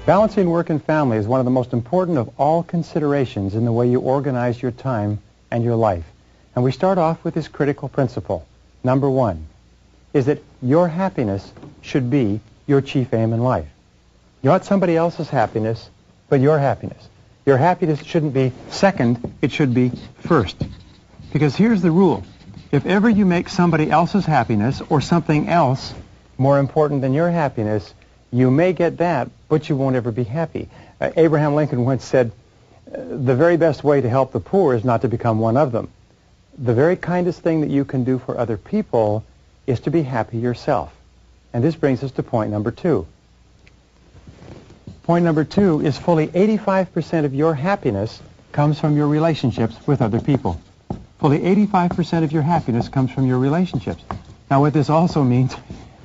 Balancing work and family is one of the most important of all considerations in the way you organize your time and your life. And we start off with this critical principle. Number one is that your happiness should be your chief aim in life. Not somebody else's happiness, but your happiness. Your happiness shouldn't be second, it should be first. Because here's the rule. If ever you make somebody else's happiness or something else more important than your happiness, you may get that, but you won't ever be happy. Abraham Lincoln once said, the very best way to help the poor is not to become one of them. The very kindest thing that you can do for other people is to be happy yourself. And this brings us to point number two. Point number two is fully 85% of your happiness comes from your relationships with other people. Fully 85% of your happiness comes from your relationships. Now what this also means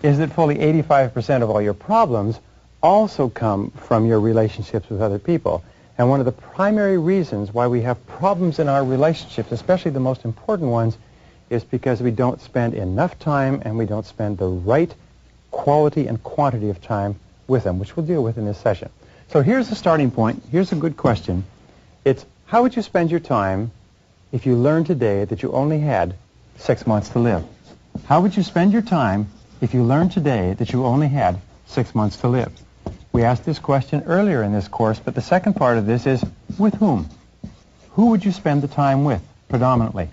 is that fully 85% of all your problems also come from your relationships with other people. And one of the primary reasons why we have problems in our relationships, especially the most important ones, is because we don't spend enough time and we don't spend the right quality and quantity of time with them, which we'll deal with in this session. So here's the starting point. Here's a good question. It's, how would you spend your time if you learned today that you only had 6 months to live? How would you spend your time if you learned today that you only had 6 months to live? We asked this question earlier in this course, but the second part of this is, with whom? Who would you spend the time with, predominantly?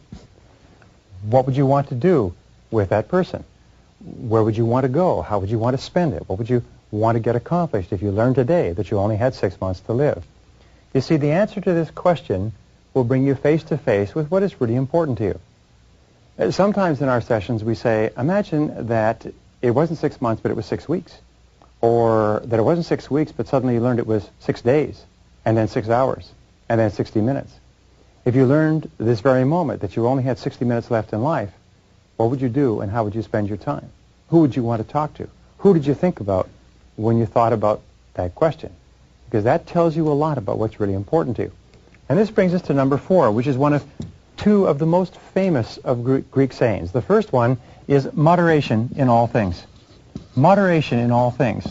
What would you want to do with that person? Where would you want to go? How would you want to spend it? What would you want to get accomplished if you learned today that you only had 6 months to live? You see, the answer to this question will bring you face to face with what is really important to you. Sometimes in our sessions we say, imagine that it wasn't 6 months, but it was 6 weeks. Or that it wasn't 6 weeks, but suddenly you learned it was 6 days, and then 6 hours, and then 60 minutes. If you learned this very moment that you only had 60 minutes left in life, what would you do and how would you spend your time? Who would you want to talk to? Who did you think about when you thought about that question? Because that tells you a lot about what's really important to you. And this brings us to number 4, which is one of two of the most famous of Greek sayings. The first one is moderation in all things. Moderation in all things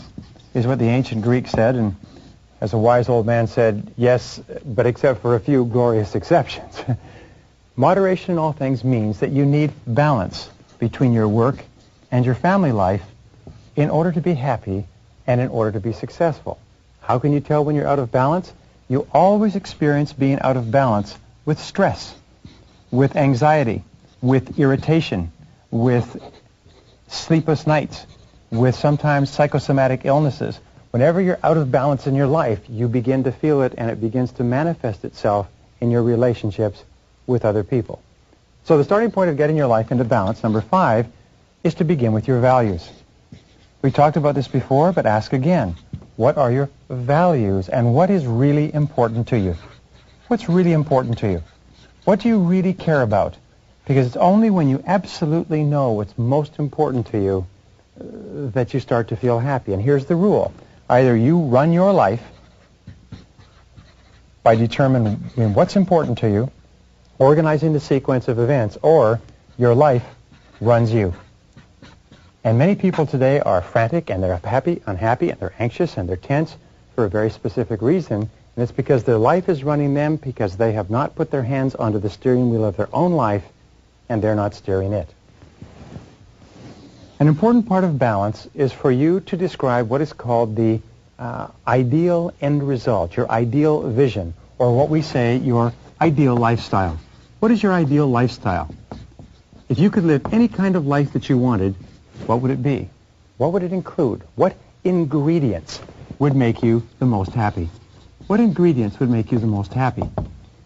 is what the ancient Greeks said, and as a wise old man said, yes, but except for a few glorious exceptions. Moderation in all things means that you need balance between your work and your family life in order to be happy and in order to be successful. How can you tell when you're out of balance? You always experience being out of balance with stress, with anxiety, with irritation, with sleepless nights, with sometimes psychosomatic illnesses. Whenever you're out of balance in your life, you begin to feel it, and it begins to manifest itself in your relationships with other people. So the starting point of getting your life into balance, number 5, is to begin with your values. We talked about this before, but ask again. What are your values, and what is really important to you? What's really important to you? What do you really care about? Because it's only when you absolutely know what's most important to you that you start to feel happy. And here's the rule. Either you run your life by determining what's important to you, organizing the sequence of events, or your life runs you. And many people today are frantic, and they're happy, unhappy, and they're anxious, and they're tense for a very specific reason. And it's because their life is running them, because they have not put their hands onto the steering wheel of their own life, and they're not steering it. An important part of balance is for you to describe what is called the ideal end result, your ideal vision, or what we say, your ideal lifestyle. What is your ideal lifestyle? If you could live any kind of life that you wanted, what would it be? What would it include? What ingredients would make you the most happy? What ingredients would make you the most happy?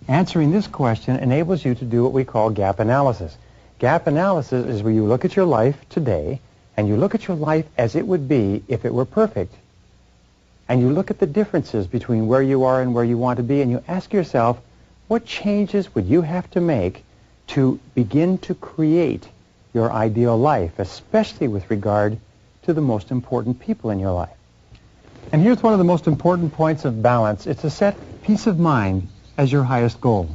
Answering this question enables you to do what we call gap analysis. Gap analysis is where you look at your life today, and you look at your life as it would be if it were perfect. And you look at the differences between where you are and where you want to be, and you ask yourself, what changes would you have to make to begin to create your ideal life, especially with regard to the most important people in your life? And here's one of the most important points of balance. It's to set peace of mind as your highest goal.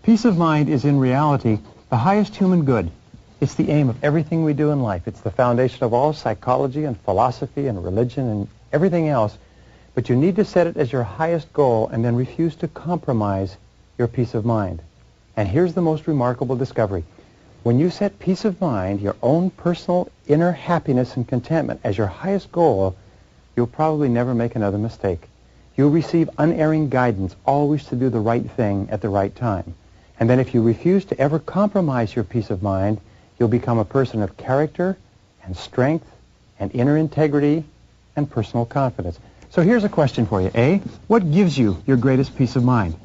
Peace of mind is in reality the highest human good. It's the aim of everything we do in life. It's the foundation of all psychology and philosophy and religion and everything else, But you need to set it as your highest goal and then refuse to compromise your peace of mind. And here's the most remarkable discovery. When you set peace of mind, your own personal inner happiness and contentment as your highest goal, you'll probably never make another mistake. You'll receive unerring guidance, always to do the right thing at the right time. And then if you refuse to ever compromise your peace of mind, you'll become a person of character and strength and inner integrity and personal confidence. So here's a question for you. A, what gives you your greatest peace of mind?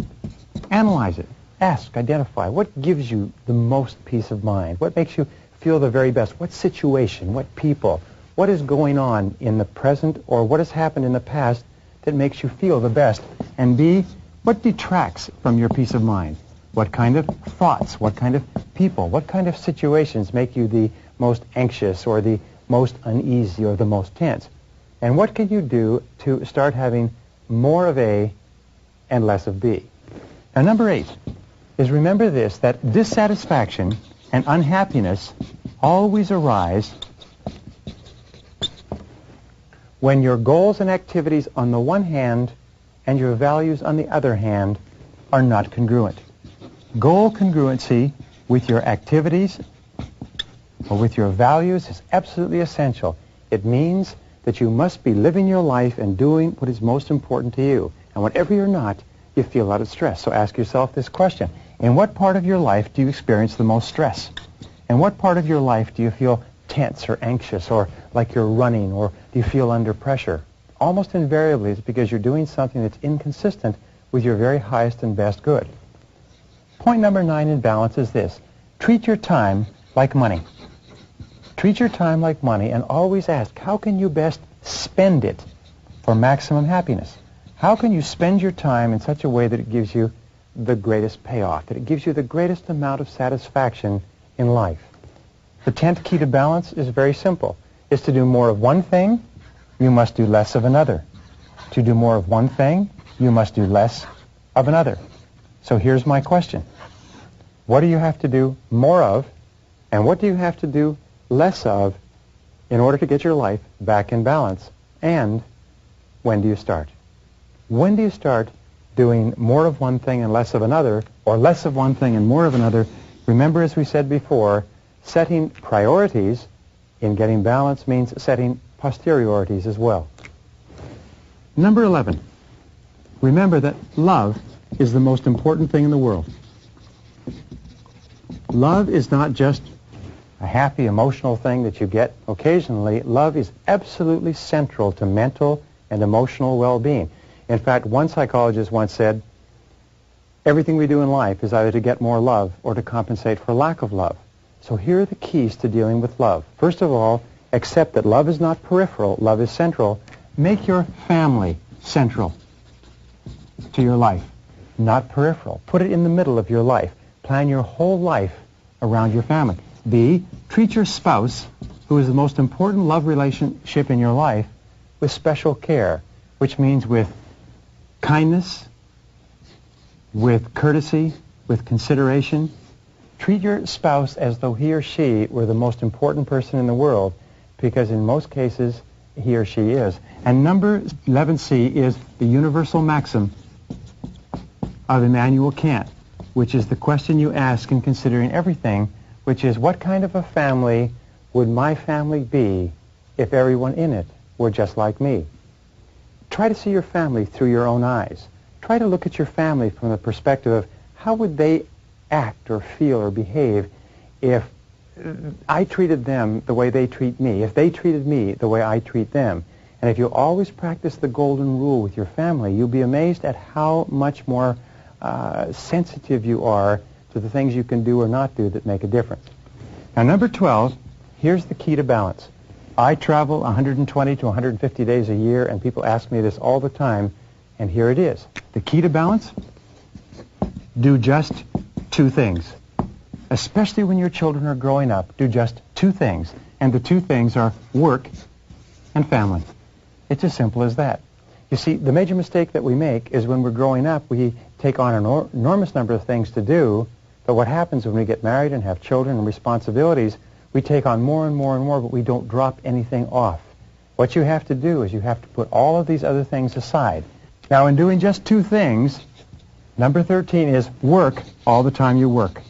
Analyze it. Ask, identify. What gives you the most peace of mind? What makes you feel the very best? What situation? What people? What is going on in the present or what has happened in the past that makes you feel the best? And B, what detracts from your peace of mind? What kind of thoughts? What kind of people? What kind of situations make you the most anxious or the most uneasy or the most tense? And what can you do to start having more of A and less of B? Now, number 8 is remember this, that dissatisfaction and unhappiness always arise when your goals and activities on the one hand and your values on the other hand are not congruent. Goal congruency with your activities or with your values is absolutely essential. It means that you must be living your life and doing what is most important to you. And whatever you're not, you feel a lot of stress. So ask yourself this question. In what part of your life do you experience the most stress? In what part of your life do you feel tense or anxious or like you're running, or do you feel under pressure? Almost invariably it's because you're doing something that's inconsistent with your very highest and best good. Point number 9 in balance is this. Treat your time like money. Treat your time like money and always ask, how can you best spend it for maximum happiness? How can you spend your time in such a way that it gives you the greatest payoff, that it gives you the greatest amount of satisfaction in life? The 10th key to balance is very simple. It's to do more of one thing, you must do less of another. To do more of one thing, you must do less of another. So here's my question. What do you have to do more of, and what do you have to do less of in order to get your life back in balance? And when do you start? When do you start doing more of one thing and less of another, or less of one thing and more of another? Remember, as we said before, setting priorities in getting balance means setting posteriorities as well. Number 11. Remember that love is the most important thing in the world. Love is not just a happy, emotional thing that you get occasionally. Love is absolutely central to mental and emotional well-being. In fact, one psychologist once said, everything we do in life is either to get more love or to compensate for lack of love. So here are the keys to dealing with love. First of all, accept that love is not peripheral, love is central. Make your family central to your life, not peripheral. Put it in the middle of your life. Plan your whole life around your family. B, treat your spouse, who is the most important love relationship in your life, with special care, which means with kindness, with courtesy, with consideration. Treat your spouse as though he or she were the most important person in the world, because in most cases, he or she is. And number 11C is the universal maxim of Immanuel Kant, which is the question you ask in considering everything, which is, what kind of a family would my family be if everyone in it were just like me? Try to see your family through your own eyes. Try to look at your family from the perspective of how would they act or feel or behave if I treated them the way they treat me, if they treated me the way I treat them. And if you always practice the golden rule with your family, you'll be amazed at how much more sensitive you are to the things you can do or not do that make a difference. Now, number 12, here's the key to balance. I travel 120 to 150 days a year, and people ask me this all the time, and here it is. The key to balance? Do just 2 things. Especially when your children are growing up, do just 2 things. And the 2 things are work and family. It's as simple as that. You see, the major mistake that we make is when we're growing up, we take on an enormous number of things to do, but what happens when we get married and have children and responsibilities, we take on more and more and more, but we don't drop anything off. What you have to do is you have to put all of these other things aside. Now, in doing just two things, number 13 is work all the time you work.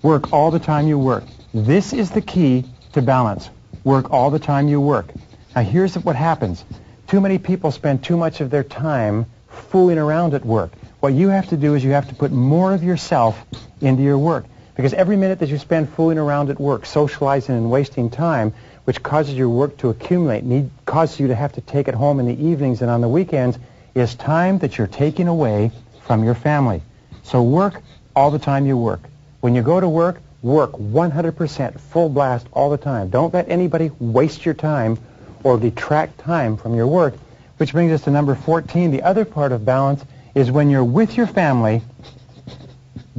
Work all the time you work. This is the key to balance. Work all the time you work. Now, here's what happens. Too many people spend too much of their time fooling around at work. What you have to do is you have to put more of yourself into your work. Because every minute that you spend fooling around at work, socializing and wasting time, which causes your work to accumulate, causes you to have to take it home in the evenings and on the weekends, is time that you're taking away from your family. So work all the time you work. When you go to work, work 100% full blast all the time. Don't let anybody waste your time or detract time from your work, which brings us to number 14. The other part of balance is when you're with your family,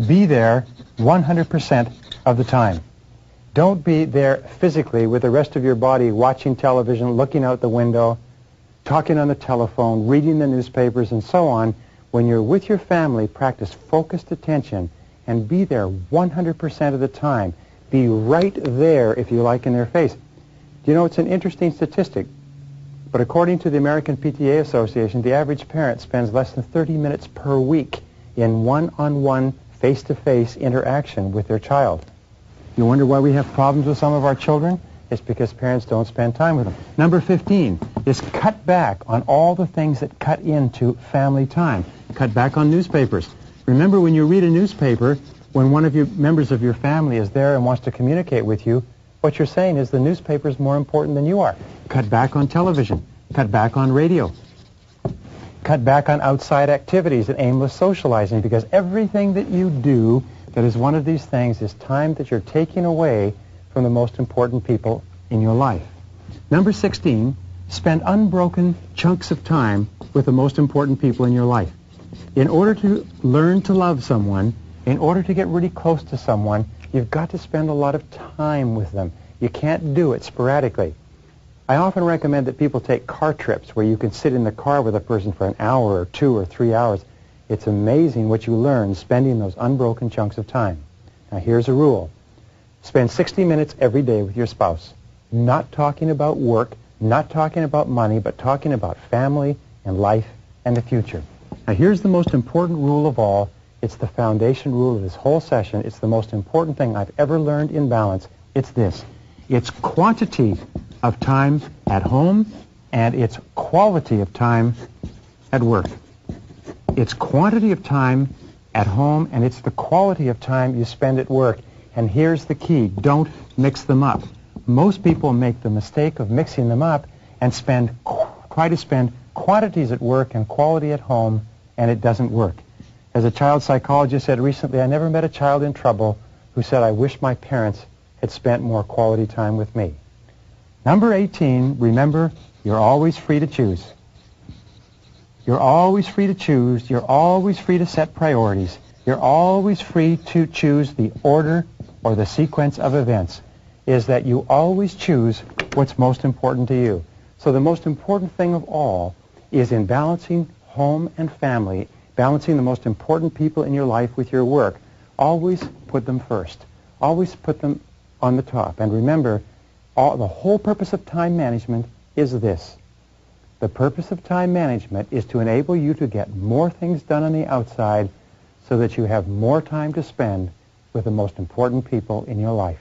be there 100% of the time. Don't be there physically with the rest of your body watching television, looking out the window, talking on the telephone, reading the newspapers, and so on. When you're with your family, practice focused attention and be there 100% of the time. Be right there, if you like, in their face. You know, it's an interesting statistic, but according to the American PTA Association, the average parent spends less than 30 minutes per week in one-on-one, face-to-face interaction with their child. You wonder why we have problems with some of our children? It's because parents don't spend time with them. Number 15 is cut back on all the things that cut into family time. Cut back on newspapers. Remember, when you read a newspaper, when one of your members of your family is there and wants to communicate with you, what you're saying is the newspaper is more important than you are. Cut back on television. Cut back on radio. Cut back on outside activities and aimless socializing, because everything that you do that is one of these things is time that you're taking away from the most important people in your life. Number 16, spend unbroken chunks of time with the most important people in your life. In order to learn to love someone, in order to get really close to someone, you've got to spend a lot of time with them. You can't do it sporadically. I often recommend that people take car trips where you can sit in the car with a person for an hour or 2 or 3 hours. It's amazing what you learn spending those unbroken chunks of time. Now, here's a rule. Spend 60 minutes every day with your spouse, not talking about work, not talking about money, but talking about family and life and the future. Now, here's the most important rule of all. It's the foundation rule of this whole session. It's the most important thing I've ever learned in balance. It's this. It's quantity of time at home, and it's quality of time at work. It's quantity of time at home, and it's the quality of time you spend at work. And here's the key. Don't mix them up. Most people make the mistake of mixing them up and try to spend quantities at work and quality at home, and it doesn't work. As a child psychologist said recently, I never met a child in trouble who said, I wish my parents had spent more quality time with me. Number 18, remember, you're always free to choose. You're always free to choose. You're always free to set priorities. You're always free to choose the order or the sequence of events. Is that you always choose what's most important to you. So the most important thing of all is in balancing home and family, balancing the most important people in your life with your work. Always put them first. Always put them on the top. And remember, the whole purpose of time management is this. The purpose of time management is to enable you to get more things done on the outside so that you have more time to spend with the most important people in your life.